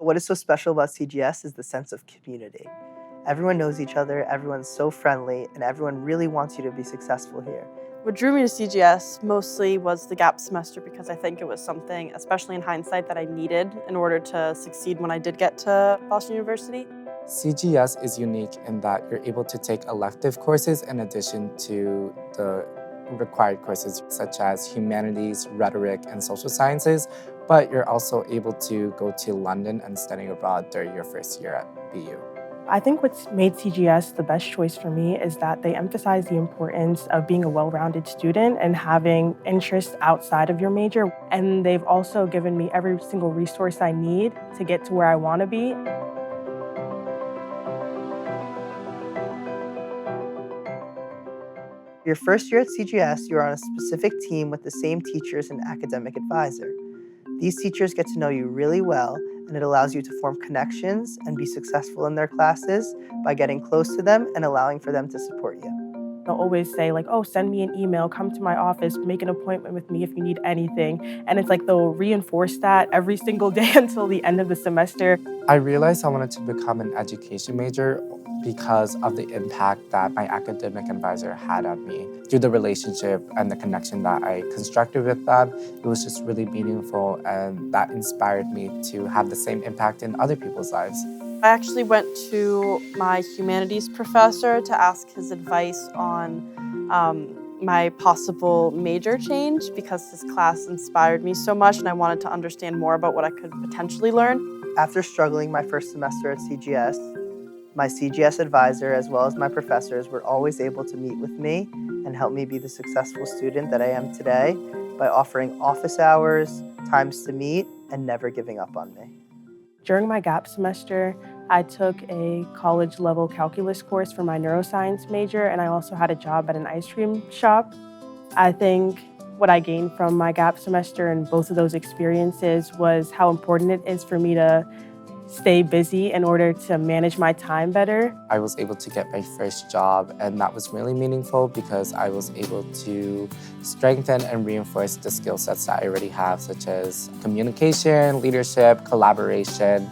What is so special about CGS is the sense of community. Everyone knows each other, everyone's so friendly, and everyone really wants you to be successful here. What drew me to CGS mostly was the gap semester because I think it was something, especially in hindsight, that I needed in order to succeed when I did get to Boston University. CGS is unique in that you're able to take elective courses in addition to the required courses such as humanities, rhetoric, and social sciences, but you're also able to go to London and study abroad during your first year at BU. I think what's made CGS the best choice for me is that they emphasize the importance of being a well-rounded student and having interests outside of your major. And they've also given me every single resource I need to get to where I want to be. Your first year at CGS, you're on a specific team with the same teachers and academic advisor. These teachers get to know you really well, and it allows you to form connections and be successful in their classes by getting close to them and allowing for them to support you. They'll always say like, oh, send me an email, come to my office, make an appointment with me if you need anything. And it's like they'll reinforce that every single day until the end of the semester. I realized I wanted to become an education major because of the impact that my academic advisor had on me. Through the relationship and the connection that I constructed with them, it was just really meaningful, and that inspired me to have the same impact in other people's lives. I actually went to my humanities professor to ask his advice on my possible major change because his class inspired me so much and I wanted to understand more about what I could potentially learn. After struggling my first semester at CGS, my CGS advisor, as well as my professors, were always able to meet with me and help me be the successful student that I am today by offering office hours, times to meet, and never giving up on me. During my gap semester, I took a college-level calculus course for my neuroscience major, and I also had a job at an ice cream shop. I think what I gained from my gap semester and both of those experiences was how important it is for me to stay busy in order to manage my time better. I was able to get my first job, and that was really meaningful because I was able to strengthen and reinforce the skill sets that I already have, such as communication, leadership, collaboration.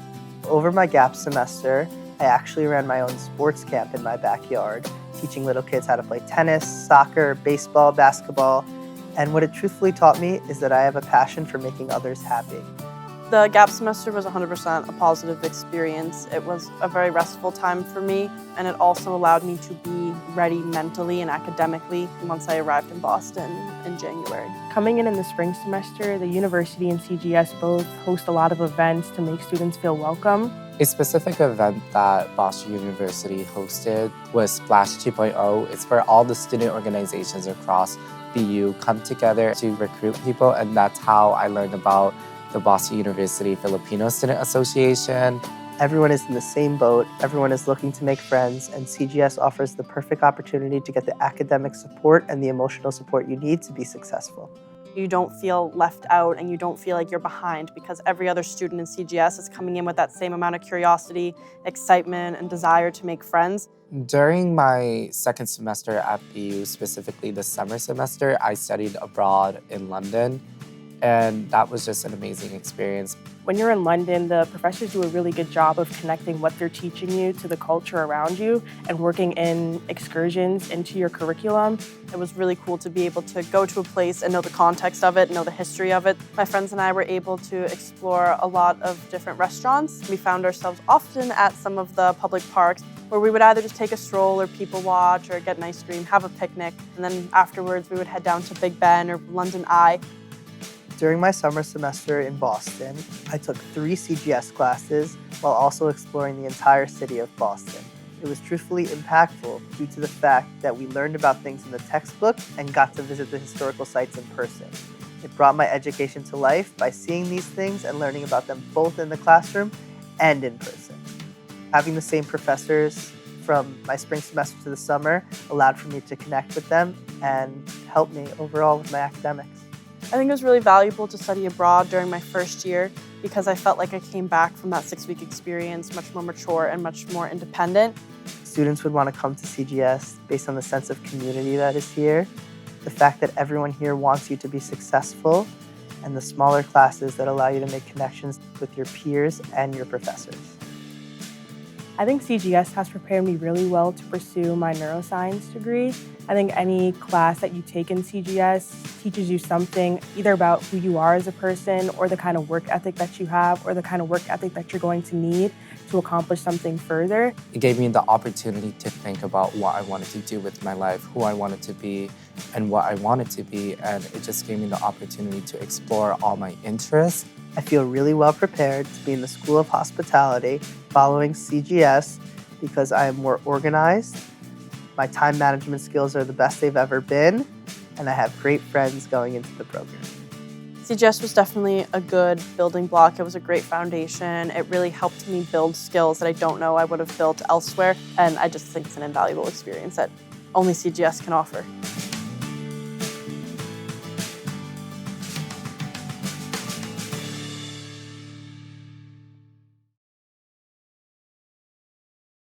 Over my gap semester, I actually ran my own sports camp in my backyard, teaching little kids how to play tennis, soccer, baseball, basketball. And what it truthfully taught me is that I have a passion for making others happy. The gap semester was 100% a positive experience. It was a very restful time for me, and it also allowed me to be ready mentally and academically once I arrived in Boston in January. Coming in the spring semester, the university and CGS both host a lot of events to make students feel welcome. A specific event that Boston University hosted was Splash 2.0. It's where all the student organizations across BU come together to recruit people, and that's how I learned about the Boston University Filipino Student Association. Everyone is in the same boat, everyone is looking to make friends, and CGS offers the perfect opportunity to get the academic support and the emotional support you need to be successful. You don't feel left out and you don't feel like you're behind because every other student in CGS is coming in with that same amount of curiosity, excitement, and desire to make friends. During my second semester at BU, specifically the summer semester, I studied abroad in London. And that was just an amazing experience. When you're in London, the professors do a really good job of connecting what they're teaching you to the culture around you and working in excursions into your curriculum. It was really cool to be able to go to a place and know the context of it, know the history of it. My friends and I were able to explore a lot of different restaurants. We found ourselves often at some of the public parks where we would either just take a stroll or people watch or get an ice cream, have a picnic, and then afterwards we would head down to Big Ben or London Eye. During my summer semester in Boston, I took 3 CGS classes while also exploring the entire city of Boston. It was truthfully impactful due to the fact that we learned about things in the textbook and got to visit the historical sites in person. It brought my education to life by seeing these things and learning about them both in the classroom and in person. Having the same professors from my spring semester to the summer allowed for me to connect with them and help me overall with my academics. I think it was really valuable to study abroad during my first year because I felt like I came back from that 6-week experience much more mature and much more independent. Students would want to come to CGS based on the sense of community that is here, the fact that everyone here wants you to be successful, and the smaller classes that allow you to make connections with your peers and your professors. I think CGS has prepared me really well to pursue my neuroscience degree. I think any class that you take in CGS teaches you something either about who you are as a person or the kind of work ethic that you have or the kind of work ethic that you're going to need to accomplish something further. It gave me the opportunity to think about what I wanted to do with my life, who I wanted to be, and what I wanted to be, and it just gave me the opportunity to explore all my interests. I feel really well prepared to be in the School of Hospitality following CGS because I am more organized, my time management skills are the best they've ever been, and I have great friends going into the program. CGS was definitely a good building block. It was a great foundation. It really helped me build skills that I don't know I would have built elsewhere, and I just think it's an invaluable experience that only CGS can offer.